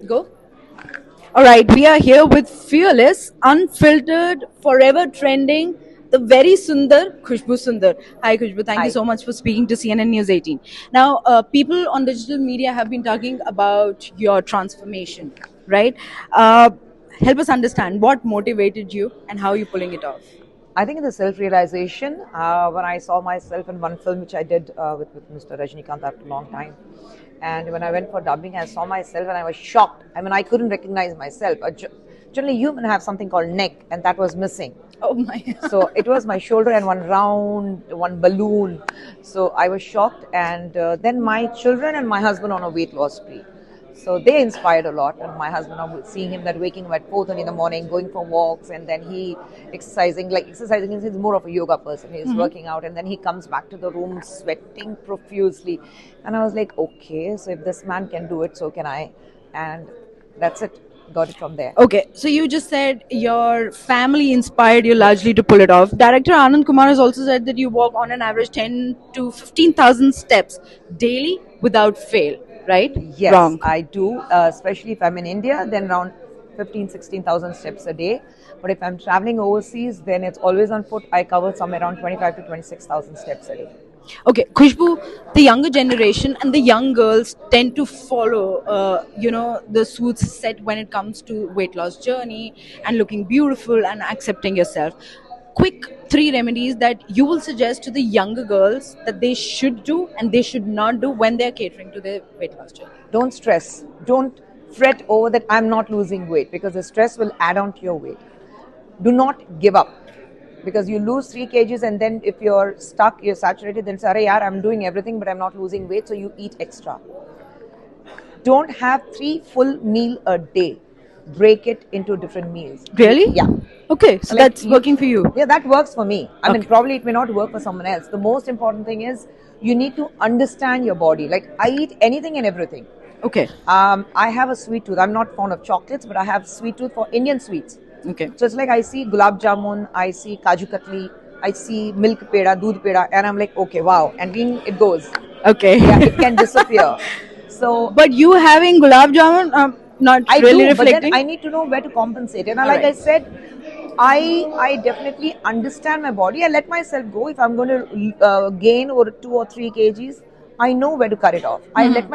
Go. All right, we are here with Fearless, unfiltered, forever trending, the very Sundar, Khushbu Sundar. Hi, Khushbu. Thank you Hi. so much for speaking to CNN News 18. Now, people on digital media have been talking about your transformation, right? Uh, Help us understand what motivated you and how you're pulling it off. I think the self-realization when I saw myself in one film which I did with Mr. Rajnikant after a long time. And when I went for dubbing, I saw myself and I was shocked. I mean, I couldn't recognize myself. Generally, human have something called neck, and that was missing. Oh my. So it was my shoulder and one round, one balloon. So I was shocked. And then my children and my husband on a weight loss spree. So they inspired a lot. And my husband, seeing him that waking up at 4:30 in the morning, going for walks, and then he exercising. Like exercising, he's more of a yoga person. He's working out, and then he comes back to the room sweating profusely. And I was like, okay, so if this man can do it, so can I. And that's it. Got it from there. Okay, so you just said your family inspired you Yes. largely to pull it off. Director Anand Kumar has also said that you walk on an average 10 to 15,000 steps daily without fail, right? Yes, Wrong. I do, especially if I'm in India, then around 15, 16,000 steps a day. But if I'm traveling overseas, then it's always on foot. I cover somewhere around 25 to 26,000 steps a day. Okay, Khushbu, the younger generation and the young girls tend to follow, the suits set when it comes to weight loss journey and looking beautiful and accepting yourself. Quick three remedies that you will suggest to the younger girls that they should do and they should not do when they're catering to their weight loss journey. Don't stress. Don't fret over that I'm not losing weight because the stress will add on to your weight. Do not give up because you lose 3 kgs and then if you're stuck, you're saturated, then say, yaar, I'm doing everything but I'm not losing weight, so you eat extra. Don't have 3 full meal a day. Break it into different meals. Really? Yeah. Okay, so Like that's working for you. Yeah, that works for me. I mean, Okay. probably it may not work for someone else. The most important thing is you need to understand your body. Like I eat anything and everything. Okay. I have a sweet tooth. I'm not fond of chocolates, but I have sweet tooth for Indian sweets. Okay. So it's like I see gulab jamun, I see kaju katli, I see milk peda, doodh peda, and I'm like, okay, wow, and then it goes. Okay. Yeah, it can disappear. So But you having gulab jamun, not I really do, but then reflecting. I need to know where to compensate. And like I Alright. said, I definitely understand my body. I let myself go. If I'm going to gain over 2 or 3 kgs, I know where to cut it off. I let my